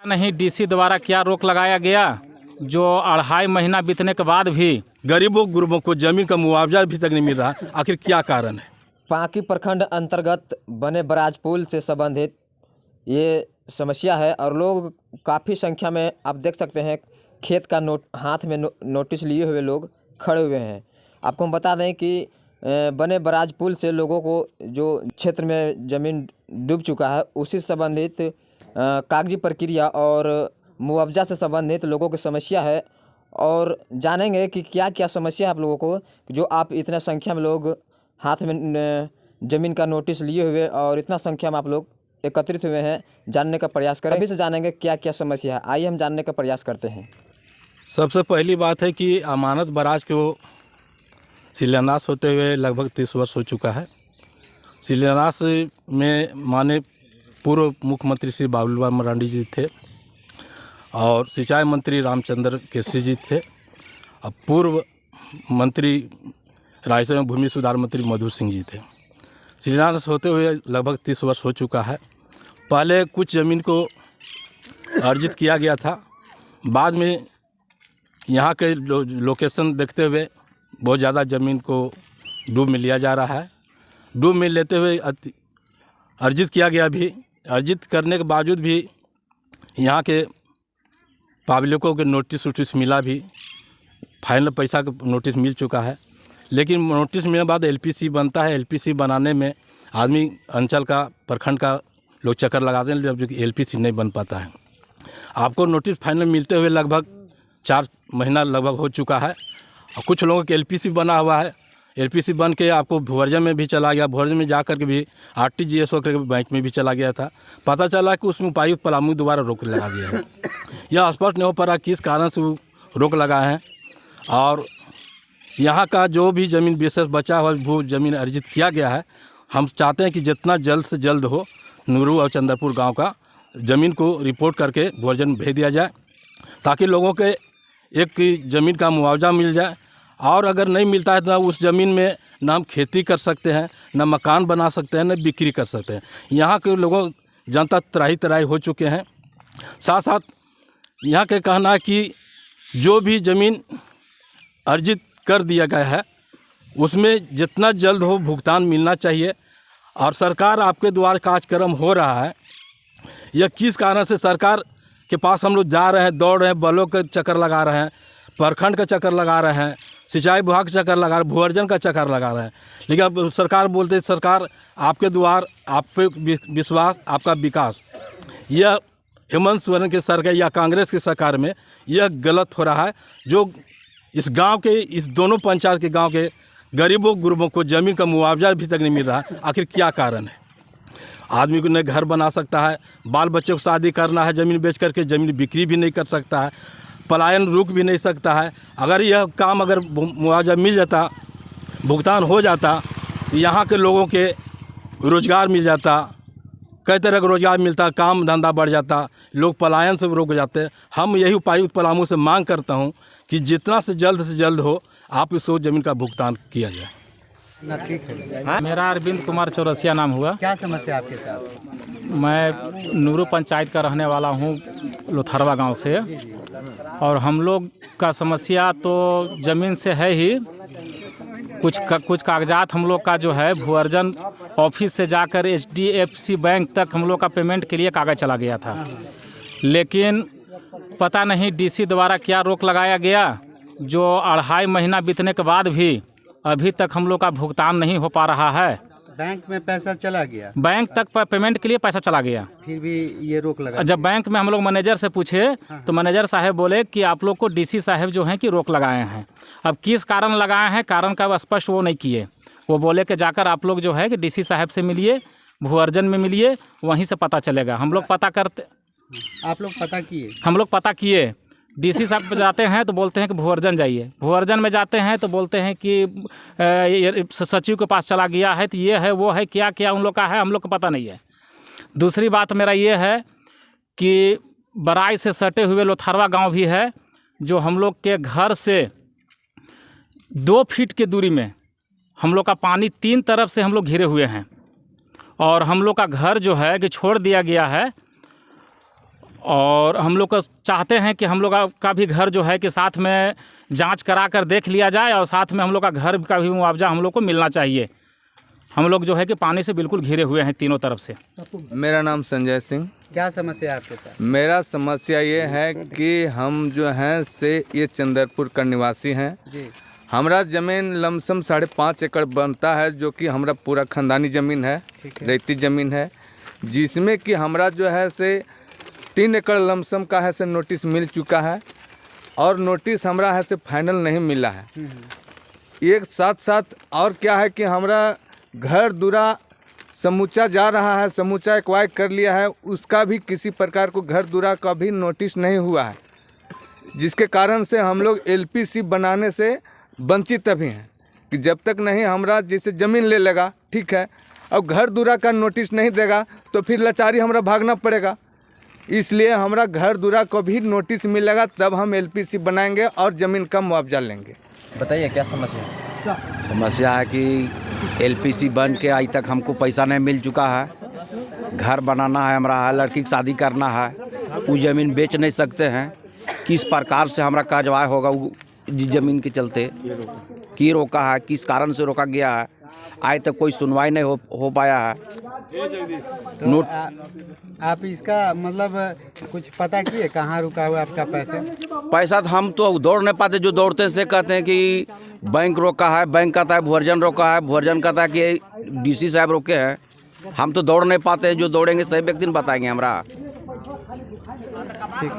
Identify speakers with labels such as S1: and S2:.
S1: नहीं डीसी द्वारा क्या रोक लगाया गया जो 2.5 महीना बीतने के बाद भी
S2: गरीबों गुरबों को जमीन का मुआवजा भी तक नहीं मिल रहा, आखिर क्या कारण है?
S3: पांकी प्रखंड अंतर्गत बने बराज पुल से संबंधित ये समस्या है और लोग काफ़ी संख्या में आप देख सकते हैं खेत का हाथ में नोटिस लिए हुए लोग खड़े हुए हैं। आपको हम बता दें कि बने बराज पुल से लोगों को जो क्षेत्र में ज़मीन डूब चुका है उसी संबंधित कागजी प्रक्रिया और मुआवजा से संबंधित लोगों की समस्या है और जानेंगे कि क्या क्या समस्या है आप लोगों को जो आप इतना संख्या में लोग हाथ में ज़मीन का नोटिस लिए हुए और इतना संख्या में आप लोग एकत्रित हुए हैं। जानने का प्रयास करें, अभी से जानेंगे क्या क्या समस्या है। आइए हम जानने का प्रयास करते हैं।
S2: सबसे पहली बात है कि अमानत बराज को शिलान्यास होते हुए लगभग 30 वर्ष हो चुका है। शिलान्यास में माननीय पूर्व मुख्यमंत्री श्री बाबुल भाई मरांडी जी थे और सिंचाई मंत्री रामचंद्र केसरी जी थे और पूर्व मंत्री राजस्थान में भूमि सुधार मंत्री मधु सिंह जी थे। शिलान्यास होते हुए लगभग 30 वर्ष हो चुका है। पहले कुछ ज़मीन को अर्जित किया गया था, बाद में यहाँ के लोकेशन देखते हुए बहुत ज़्यादा ज़मीन को डूब में लिया जा रहा है। डूब में लेते हुए अर्जित किया गया भी, अर्जित करने के बावजूद भी यहाँ के पब्लिकों के नोटिस मिला भी, फाइनल पैसा का नोटिस मिल चुका है। लेकिन नोटिस मिलने के बाद एलपीसी बनता है। एलपीसी बनाने में आदमी अंचल का प्रखंड का लोग चक्कर लगाते हैं, जब एलपीसी नहीं बन पाता है। आपको नोटिस फाइनल मिलते हुए लगभग 4 महीना लगभग हो चुका है और कुछ लोगों के एलपीसी बना हुआ है। एलपीसी बन के आपको भूवर्जन में भी चला गया, भूवर्जन में जा कर के भी आरटीजीएस होकर बैंक में भी चला गया था। पता चला कि उसमें उपायुक्त पलामू द्वारा रोक लगा दिया है। यह स्पष्ट नहीं हो पा रहा किस कारण से वो रोक लगाए हैं और यहाँ का जो भी ज़मीन विशेष बचा हुआ भू ज़मीन अर्जित किया गया है, हम चाहते हैं कि जितना जल्द से जल्द हो नूरू और चंद्रपुर गांव का ज़मीन को रिपोर्ट करके भूवर्जन भेज दिया जाए ताकि लोगों के एक ज़मीन का मुआवजा मिल जाए। और अगर नहीं मिलता है तो उस ज़मीन में ना हम खेती कर सकते हैं, ना मकान बना सकते हैं, ना बिक्री कर सकते हैं। यहाँ के लोगों जनता त्राही त्राही हो चुके हैं। साथ साथ यहाँ के कहना है कि जो भी ज़मीन अर्जित कर दिया गया है उसमें जितना जल्द हो भुगतान मिलना चाहिए। और सरकार आपके द्वारा कार्यक्रम हो रहा है, यह किस कारण से सरकार के पास हम लोग जा रहे हैं, दौड़ रहे हैं, बलों का चक्कर लगा रहे हैं, प्रखंड का चक्कर लगा रहे हैं, सिंचाई विभाग का चक्कर लगा रहे हैं, भूवर्जन का चक्कर लगा रहे हैं। लेकिन अब सरकार बोलते हैं सरकार आपके द्वार, आप पे विश्वास, आपका विकास। यह हेमंत सोरेन के सरकार या कांग्रेस की सरकार में यह गलत हो रहा है। जो इस गांव के, इस दोनों पंचायत के गांव के गरीबों गुरबों को ज़मीन का मुआवजा भी तक नहीं मिल रहा, आखिर क्या कारण है? आदमी को न घर बना सकता है, बाल बच्चे को शादी करना है, ज़मीन बेच करके ज़मीन बिक्री भी नहीं कर सकता है, पलायन रुक भी नहीं सकता है। अगर यह काम अगर मुआवजा मिल जाता, भुगतान हो जाता तो यहाँ के लोगों के रोज़गार मिल जाता, कई तरह का रोज़गार मिलता, काम धंधा बढ़ जाता, लोग पलायन से रुक जाते। हम यही उपायुक्त पलामू से मांग करता हूँ कि जितना से जल्द हो आप इस ज़मीन का भुगतान किया जाए।
S4: ना ठीक है।
S1: मेरा अरविंद कुमार चौरसिया नाम हुआ।
S4: क्या समस्या आपके साथ?
S1: मैं नूरू पंचायत का रहने वाला हूँ, लोथरवा गांव से। और हम लोग का समस्या तो ज़मीन से है ही, कुछ कागजात हम लोग का जो है भूवर्जन ऑफिस से जाकर HDFC बैंक तक हम लोग का पेमेंट के लिए कागज़ चला गया था। लेकिन पता नहीं डीसी द्वारा क्या रोक लगाया गया जो 2.5 महीना बीतने के बाद भी अभी तक हम लोग का भुगतान नहीं हो पा रहा है।
S4: बैंक में पैसा चला गया,
S1: बैंक तक पेमेंट के लिए पैसा चला गया,
S4: फिर भी ये रोक लगा।
S1: जब बैंक में हम लोग मैनेजर से पूछे तो मैनेजर साहब बोले कि आप लोग को डीसी साहब जो हैं कि रोक लगाए हैं। अब किस कारण लगाए हैं, कारण का स्पष्ट वो नहीं किए। वो बोले कि जाकर आप लोग जो है कि डीसी साहब से मिलिए, भूवर्जन में मिलिए, वहीं से पता चलेगा। हम लोग पता करते,
S4: आप लोग पता किए?
S1: हम लोग पता किए। डीसी साहब पे जाते हैं तो बोलते हैं कि भूवर्जन जाइए, भूवर्जन में जाते हैं तो बोलते हैं कि सचिव के पास चला गया है, तो ये है वो है, क्या क्या उन लोग का है हम लोग को पता नहीं है। दूसरी बात मेरा ये है कि बराई से सटे हुए लोथरवा गांव भी है, जो हम लोग के घर से 2 फीट की दूरी में हम लोग का पानी 3 तरफ से हम लोग घिरे हुए हैं और हम लोग का घर जो है कि छोड़ दिया गया है। और हम लोग का चाहते हैं कि हम लोग का भी घर जो है कि साथ में जांच करा कर देख लिया जाए और साथ में हम लोग का घर का भी मुआवजा हम लोग को मिलना चाहिए। हम लोग जो है कि पानी से बिल्कुल घिरे हुए हैं तीनों तरफ से।
S5: मेरा नाम संजय सिंह।
S4: क्या समस्या है आपके साथ?
S5: मेरा समस्या ये है कि हम जो हैं से ये चंदरपुर का निवासी हैं।
S4: जी।
S5: हमारा ज़मीन लमसम 5.5 एकड़ बनता है, जो कि हमारा पूरा खानदानी ज़मीन है, रेती ज़मीन है, जिसमें कि हमारा जो है से 3 एकड़ लमसम का है से नोटिस मिल चुका है और नोटिस हमारा है से फाइनल नहीं मिला है। एक साथ और क्या है कि हमारा घर दूरा समूचा जा रहा है, समूचा एक्वायर कर लिया है, उसका भी किसी प्रकार को घर दूरा का भी नोटिस नहीं हुआ है, जिसके कारण से हम लोग LPC बनाने से वंचित अभी हैं कि जब तक नहीं हमारा जैसे ज़मीन ले लेगा ठीक है, अब घर दूरा का नोटिस नहीं देगा तो फिर लाचारी हमारा भागना पड़ेगा। इसलिए हमारा घर दूरा को भी नोटिस मिलेगा तब हम LPC बनाएंगे और ज़मीन का मुआवजा लेंगे।
S3: बताइए क्या समस्या है?
S6: समस्या है कि LPC बन के आज तक हमको पैसा नहीं मिल चुका है। घर बनाना है हमारा, लड़की की शादी करना है, वो ज़मीन बेच नहीं सकते हैं। किस प्रकार से हमारा कार्रवाई होगा वो ज़मीन के चलते की रोका है, किस कारण से रोका गया है, आज तक कोई सुनवाई नहीं हो पाया है।
S4: तो आप इसका मतलब कुछ पता किए कहाँ रुका हुआ आपका
S6: पैसा तो हम तो दौड़ नहीं पाते, जो दौड़ते हैं से कहते हैं कि बैंक रोका है, बैंक कहता है भुअर्जन रोका है, भुअर्जन कहता है कि DC साहब रोके हैं। हम तो दौड़ नहीं पाते, जो दौड़ेंगे सही व्यक्ति ने बताएंगे हमरा।
S4: ठीक।